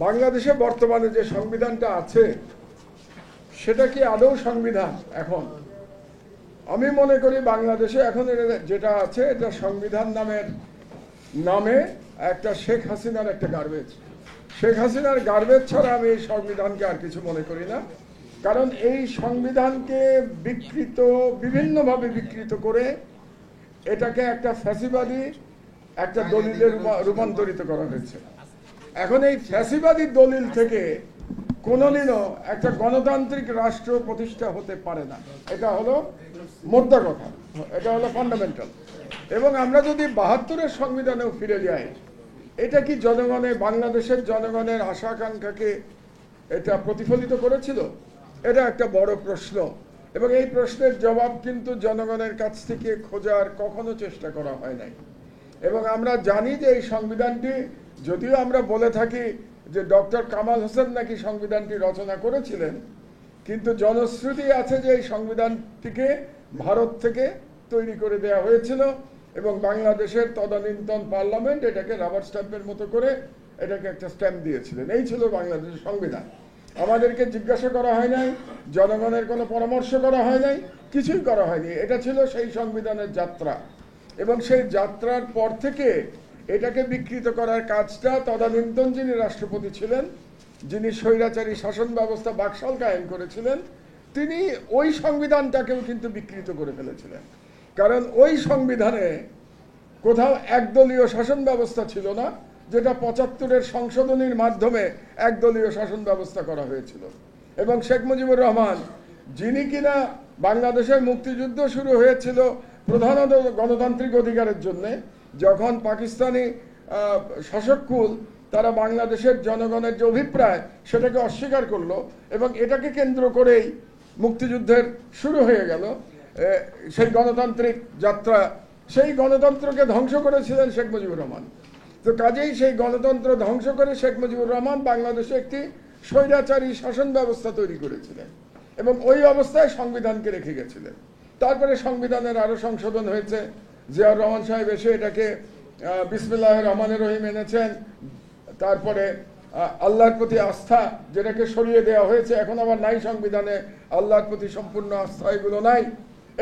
বাংলাদেশে বর্তমানে যে সংবিধানটা আছে সেটা কি আদৌ সংবিধান? এখন আমি মনে করি বাংলাদেশে এখন যেটা আছে এটা সংবিধান নামে একটা শেখ হাসিনার একটা গার্বেজ। শেখ হাসিনার গার্বেজ ছাড়া আমি এই সংবিধানকে আর কিছু মনে করি না। কারণ এই সংবিধানকে বিভিন্নভাবে বিকৃত করে এটাকে একটা ফ্যাসিবাদী একটা দলিলে রূপান্তরিত করা হয়েছে। এখন এই ফ্যাসিবাদী দলিল থেকে কোনোদিনও একটা গণতান্ত্রিক রাষ্ট্র প্রতিষ্ঠা হতে পারে না। এটা হলো মোদ্দা কথা, এটা হলো ফান্ডামেন্টাল। এবং আমরা যদি ৭২-এর সংবিধানেও ফিরে যাই, এটা কি বাংলাদেশের জনগণের আশা আকাঙ্ক্ষাকে এটা প্রতিফলিত করেছিল? এটা একটা বড় প্রশ্ন, এবং এই প্রশ্নের জবাব কিন্তু জনগণের কাছ থেকে খোঁজার কখনো চেষ্টা করা হয় নাই। এবং আমরা জানি যে এই সংবিধানটি, যদিও আমরা বলে থাকি যে ডক্টর কামাল হোসেন নাকি সংবিধানটি রচনা করেছিলেন, কিন্তু জনশ্রুতি আছে যে এই সংবিধানটিকে ভারত থেকে তৈরি করে দেওয়া হয়েছিল এবং বাংলাদেশের তদানীন্তন পার্লামেন্ট এটাকে রাবার স্ট্যাম্পের মতো করে এটাকে একটা স্ট্যাম্প দিয়েছিলেন। এই ছিল বাংলাদেশের সংবিধান। আমাদেরকে জিজ্ঞাসা করা হয় নাই, জনগণের কোনো পরামর্শ করা হয় নাই, কিছুই করা হয়নি। এটা ছিল সেই সংবিধানের যাত্রা, এবং সেই যাত্রার পর থেকে এটাকে বিকৃত করার কাজটা তদানীন্তন যিনি রাষ্ট্রপতি ছিলেন, যিনি স্বৈরাচারী শাসন ব্যবস্থা বাকশাল কায়েম করেছিলেন, তিনি ওই সংবিধানটাকেও কিন্তু বিকৃত করে ফেলেছিলেন। কারণ ওই সংবিধানে কোথাও একদলীয় শাসন ব্যবস্থা ছিল না, যেটা ৭৫-এর সংশোধনীর মাধ্যমে একদলীয় শাসন ব্যবস্থা করা হয়েছিল। এবং শেখ মুজিবুর রহমান, যিনি কিনা বাংলাদেশের মুক্তিযুদ্ধ শুরু হয়েছিল প্রধানত গণতান্ত্রিক অধিকারের জন্যে, যখন পাকিস্তানি শাসককুল তারা বাংলাদেশের জনগণের যে অভিপ্রায় সেটাকে অস্বীকার করলো এবং এটাকে কেন্দ্র করেই মুক্তিযুদ্ধের শুরু হয়ে গেল সেই গণতান্ত্রিক যাত্রা, সেই গণতন্ত্রকে ধ্বংস করেছিলেন শেখ মুজিবুর রহমান। তো কাজেই সেই গণতন্ত্র ধ্বংস করে শেখ মুজিবুর রহমান বাংলাদেশে একটি স্বৈরাচারী শাসন ব্যবস্থা তৈরি করেছিলেন এবং ওই অবস্থায় সংবিধানকে রেখে গেছিলেন। তারপরে সংবিধানের আরও সংশোধন হয়েছে। জিয়াউর রহমান সাহেব এসে এটাকে বিসমিল্লাহির রহমানির রহিম এনেছেন। তারপরে আল্লাহর প্রতি আস্থা, যেটাকে সরিয়ে দেওয়া হয়েছে, এখন আবার নাই সংবিধানে আল্লাহর প্রতি সম্পূর্ণ আস্থা, এগুলো নাই,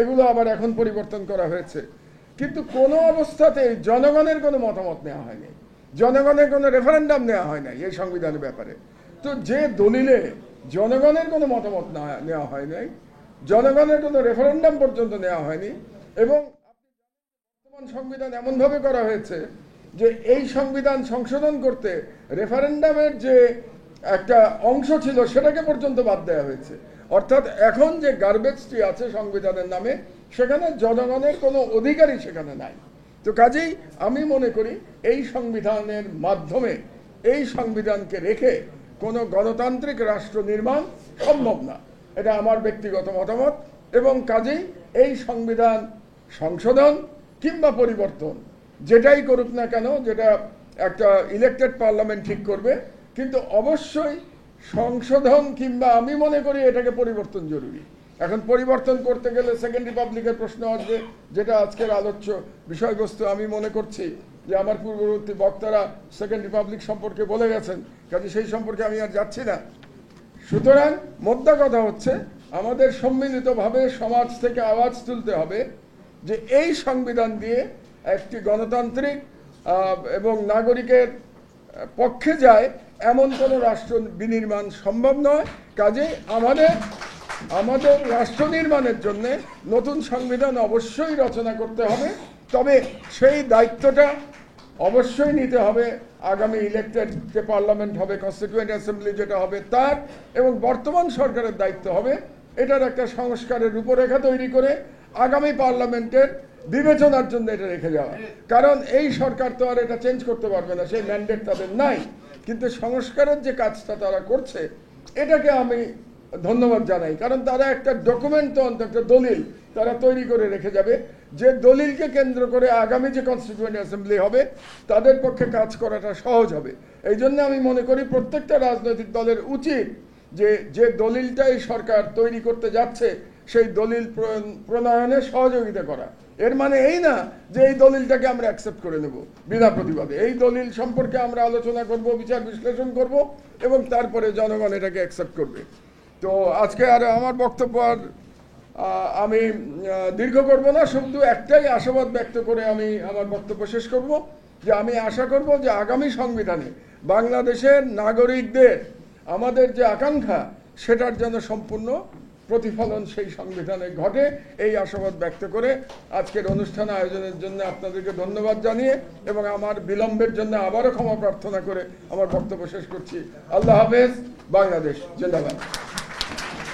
এগুলো আবার এখন পরিবর্তন করা হয়েছে। কিন্তু কোনো অবস্থাতেই জনগণের কোনো মতামত নেওয়া হয়নি, জনগণের কোনো রেফারেন্ডাম নেওয়া হয় নাই এই সংবিধানের ব্যাপারে। তো যে দলিলে জনগণের কোনো মতামত নেওয়া হয় নাই, জনগণের কোনো রেফারেন্ডাম পর্যন্ত নেওয়া হয়নি, এবং বর্তমান সংবিধান এমনভাবে করা হয়েছে যে এই সংবিধান সংশোধন করতে রেফারেন্ডামের যে একটা অংশ ছিল সেটাকে পর্যন্ত বাদ দেওয়া হয়েছে। অর্থাৎ এখন যে গার্বেজটি আছে সংবিধানের নামে, সেখানে জনগণের কোনো অধিকারই সেখানে নাই। তো কাজেই আমি মনে করি এই সংবিধানের মাধ্যমে, এই সংবিধানকে রেখে কোনো গণতান্ত্রিক রাষ্ট্র নির্মাণ সম্ভব না। এটা আমার ব্যক্তিগত মতামত। এবং কাজেই এই সংবিধান সংশোধন কিংবা পরিবর্তন যেটাই করুক না কেন, যেটা একটা ইলেকটেড পার্লামেন্ট ঠিক করবে, কিন্তু অবশ্যই সংশোধন কিংবা আমি মনে করি এটাকে পরিবর্তন জরুরি। এখন পরিবর্তন করতে গেলে সেকেন্ড রিপাবলিকের প্রশ্ন আসবে, যেটা আজকের আলোচ্য বিষয়বস্তু। আমি মনে করছি যে আমার পূর্ববর্তী বক্তারা সেকেন্ড রিপাবলিক সম্পর্কে বলে গেছেন, কাজে সেই সম্পর্কে আমি আর যাচ্ছি না। সুতরাং মোদ্দা কথা হচ্ছে, আমাদের সম্মিলিতভাবে সমাজ থেকে আওয়াজ তুলতে হবে যে এই সংবিধান দিয়ে একটি গণতান্ত্রিক এবং নাগরিকের পক্ষে যায় এমন কোনো রাষ্ট্র বিনির্মাণ সম্ভব নয়। কাজেই আমাদের রাষ্ট্র নির্মাণের জন্য নতুন সংবিধান অবশ্যই রচনা করতে হবে। তবে সেই দায়িত্বটা অবশ্যই নিতে হবে আগামী ইলেক্টেড যে পার্লামেন্ট হবে, কনস্টিটিউয়েন্ট অ্যাসেম্বলি যেটা হবে তার, এবং বর্তমান সরকারের দায়িত্ব হবে এটার একটা সংস্কারের রূপরেখা তৈরি করে আগামী পার্লামেন্টের বিবেচনার জন্য এটা রেখে যাওয়া। কারণ এই সরকার তো আর এটা চেঞ্জ করতে পারবে না, সেই ম্যান্ডেট তাদের নাই। কিন্তু সংস্কারের যে কাজটা তারা করছে, এটাকে আমি ধন্যবাদ জানাই। কারণ তারা একটা ডকুমেন্ট, তো একটা দলিল তারা তৈরি করে রেখে যাবে, যে দলিলকে কেন্দ্র করে আগামী যে কনস্টিটিউয়েন্ট অ্যাসেম্বলি হবে তাদের পক্ষে কাজ করাটা সহজ হবে। এই জন্য আমি মনে করি প্রত্যেকটা রাজনৈতিক দলের উচিত যে দলিলটা এই সরকার তৈরি করতে যাচ্ছে সেই দলিল প্রণয়নে সহযোগিতা করা। এর মানে এই না যে এই দলিলটাকে আমরা অ্যাকসেপ্ট করে নেব বিনা প্রতিবাদে। এই দলিল সম্পর্কে আমরা আলোচনা করব, বিচার বিশ্লেষণ করব এবং তারপরে জনগণ এটাকে অ্যাকসেপ্ট করবে। তো আজকে আর আমার বক্তব্য আর আমি দীর্ঘ করব না, শুধু একটাই আশাবাদ ব্যক্ত করে আমি আমার বক্তব্য শেষ করব যে আমি আশা করব যে আগামী সংবিধানে বাংলাদেশের নাগরিকদের আমাদের যে আকাঙ্ক্ষা সেটার যেন সম্পূর্ণ প্রতিফলন সেই সংবিধানে ঘটে, এই আশাবাদ ব্যক্ত করে আজকের অনুষ্ঠান আয়োজনের জন্য আপনাদেরকে ধন্যবাদ জানিয়ে এবং আমার বিলম্বের জন্য আবারও ক্ষমা প্রার্থনা করে আমার বক্তব্য শেষ করছি। আল্লাহ হাফেজ। বাংলাদেশ জিন্দাবাদ।